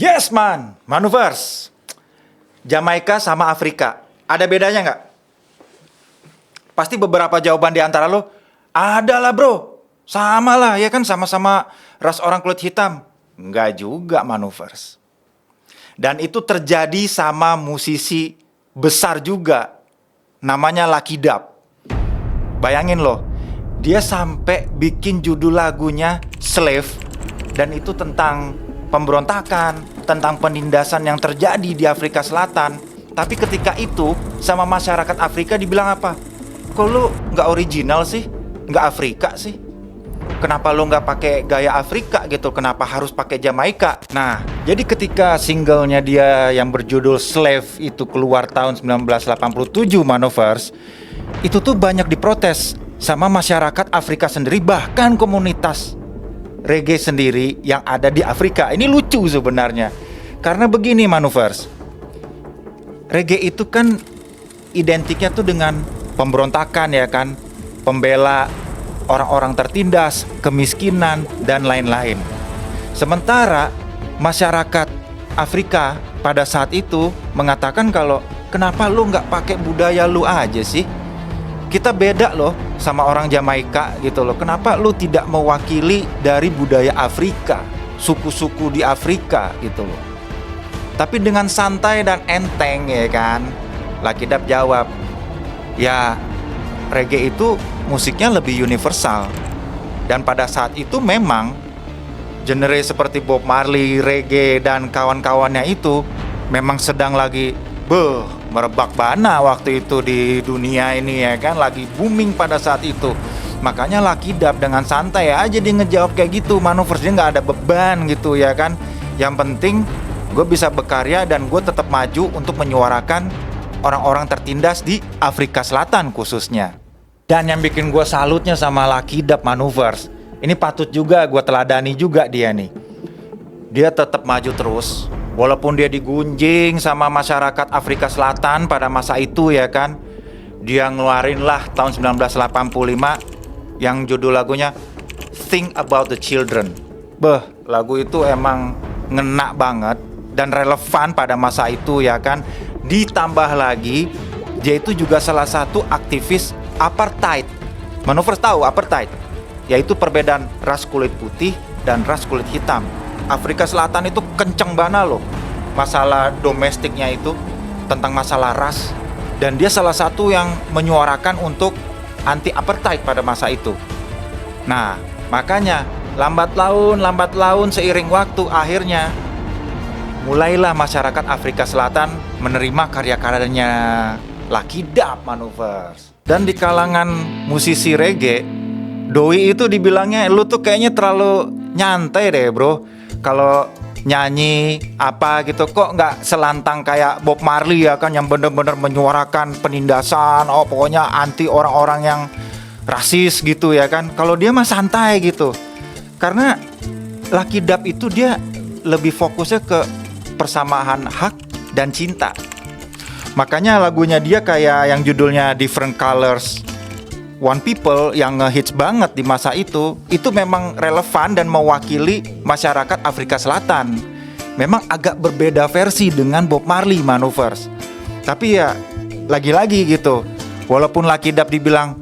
Yes man, Manovers. Jamaika sama Afrika, ada bedanya nggak? Pasti beberapa jawaban di antara lo, ada lah bro. Sama lah, ya kan sama-sama ras orang kulit hitam. Nggak juga Manovers. Dan itu terjadi sama musisi besar juga. Namanya Lucky Dube. Bayangin loh, dia sampai bikin judul lagunya Slave. Dan itu tentang pemberontakan, tentang penindasan yang terjadi di Afrika Selatan. Tapi ketika itu sama masyarakat Afrika dibilang apa? Kok lu nggak original sih? Nggak Afrika sih? Kenapa lu nggak pakai gaya Afrika gitu? Kenapa harus pakai Jamaika? Nah, jadi ketika singlenya dia yang berjudul Slave itu keluar tahun 1987 Manovers, itu tuh banyak diprotes sama masyarakat Afrika sendiri, bahkan komunitas reggae sendiri yang ada di Afrika. Ini lucu sebenarnya. Karena begini Manovers, reggae itu kan identiknya tuh dengan pemberontakan ya kan, pembela orang-orang tertindas, kemiskinan, dan lain-lain. Sementara masyarakat Afrika pada saat itu mengatakan kalau kenapa lu nggak pakai budaya lu aja sih? Kita beda loh sama orang Jamaika gitu loh. Kenapa lu tidak mewakili dari budaya Afrika, suku-suku di Afrika gitu loh. Tapi dengan santai dan enteng ya kan, Lucky Dube jawab, ya reggae itu musiknya lebih universal. Dan pada saat itu memang genre seperti Bob Marley, reggae, dan kawan-kawannya itu memang sedang lagi merebak bana waktu itu di dunia ini ya kan, lagi booming pada saat itu. Makanya Lucky Dube dengan santai aja dia ngejawab kayak gitu, Manovers, dia nggak ada beban gitu ya kan. Yang penting gue bisa berkarya dan gue tetap maju untuk menyuarakan orang-orang tertindas di Afrika Selatan khususnya. Dan yang bikin gue salutnya sama Lucky Dube Manovers, ini patut juga gue teladani juga dia nih. Dia tetap maju terus, walaupun dia digunjing sama masyarakat Afrika Selatan pada masa itu ya kan. Dia ngeluarin lah tahun 1985 yang judul lagunya Think About the Children. Lagu itu emang ngena banget dan relevan pada masa itu ya kan. Ditambah lagi dia itu juga salah satu aktivis apartheid. Manovers tahu apartheid? Yaitu perbedaan ras kulit putih dan ras kulit hitam. Afrika Selatan itu kenceng banget loh masalah domestiknya itu, tentang masalah ras. Dan dia salah satu yang menyuarakan untuk anti apartheid pada masa itu. Nah, makanya lambat laun seiring waktu akhirnya mulailah masyarakat Afrika Selatan menerima karya-karyanya Lucky Dube Manovers. Dan di kalangan musisi reggae, doi itu dibilangnya lu tuh kayaknya terlalu nyantai deh bro. Kalau nyanyi apa gitu kok nggak selantang kayak Bob Marley ya kan, yang bener-bener menyuarakan penindasan, pokoknya anti orang-orang yang rasis gitu ya kan. Kalau dia mah santai gitu. Karena Lucky Dube itu dia lebih fokusnya ke persamaan hak dan cinta. Makanya lagunya dia kayak yang judulnya Different Colors One People yang ngehits banget di masa itu memang relevan dan mewakili masyarakat Afrika Selatan. Memang agak berbeda versi dengan Bob Marley Manovers. Tapi ya lagi-lagi gitu, walaupun Lucky Dube dibilang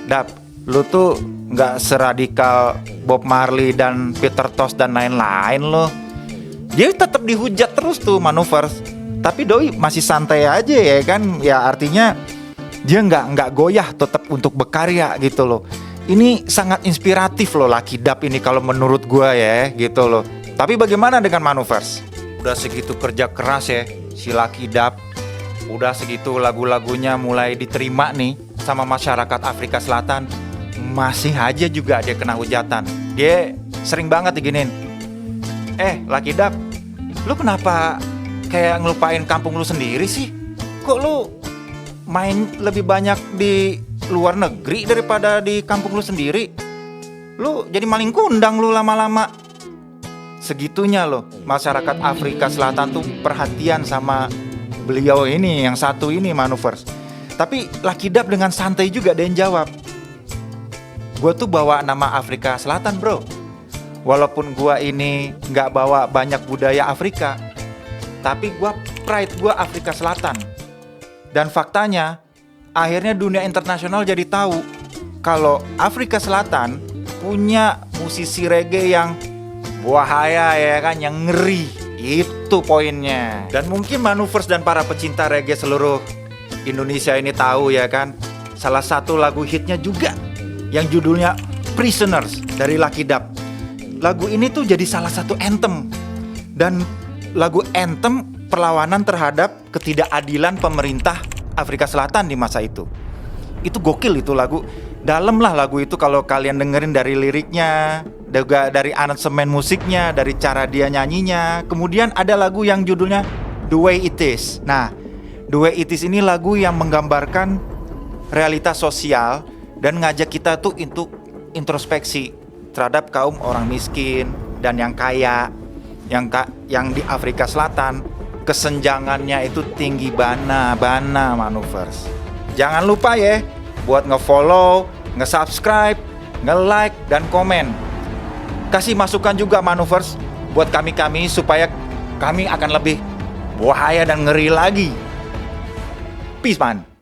Dub, lu tuh gak seradikal Bob Marley dan Peter Tosh dan lain-lain lo, dia tetap dihujat terus tuh Manovers. Tapi doi masih santai aja ya kan. Ya artinya dia nggak goyah tetap untuk berkarya gitu loh. Ini sangat inspiratif loh Lucky Dube ini kalau menurut gua ya gitu loh. Tapi bagaimana dengan Manovers? Udah segitu kerja keras ya si Lucky Dube, udah segitu lagu-lagunya mulai diterima nih sama masyarakat Afrika Selatan, masih aja juga dia kena hujatan. Dia sering banget diginin, Lucky Dube, lu kenapa kayak ngelupain kampung lu sendiri sih? Kok lu main lebih banyak di luar negeri daripada di kampung lu sendiri? Lu jadi maling kundang lu lama-lama. Segitunya loh masyarakat Afrika Selatan tuh perhatian sama beliau ini, yang satu ini Manovers. Tapi Lucky Dube dengan santai juga dia jawab, gue tuh bawa nama Afrika Selatan bro. Walaupun gua ini nggak bawa banyak budaya Afrika, tapi gua pride gua Afrika Selatan. Dan faktanya, akhirnya dunia internasional jadi tahu kalau Afrika Selatan punya musisi reggae yang bahaya ya kan, yang ngeri. Itu poinnya. Dan mungkin Manuvers dan para pecinta reggae seluruh Indonesia ini tahu ya kan, salah satu lagu hitnya juga yang judulnya Prisoners dari Lucky Dube. Lagu ini tuh jadi salah satu anthem. Dan lagu anthem perlawanan terhadap ketidakadilan pemerintah Afrika Selatan di masa itu. Itu gokil itu lagu. Dalam lah lagu itu kalau kalian dengerin dari liriknya, juga dari aransemen musiknya, dari cara dia nyanyinya. Kemudian ada lagu yang judulnya The Way It Is. Nah, The Way It Is ini lagu yang menggambarkan realitas sosial dan ngajak kita tuh untuk introspeksi terhadap kaum orang miskin dan yang kaya, yang di Afrika Selatan kesenjangannya itu tinggi bana Manuvers. Jangan lupa ya buat nge-follow, nge-subscribe, nge-like dan komen. Kasih masukan juga Manuvers buat kami supaya kami akan lebih bahaya dan ngeri lagi. Peace man.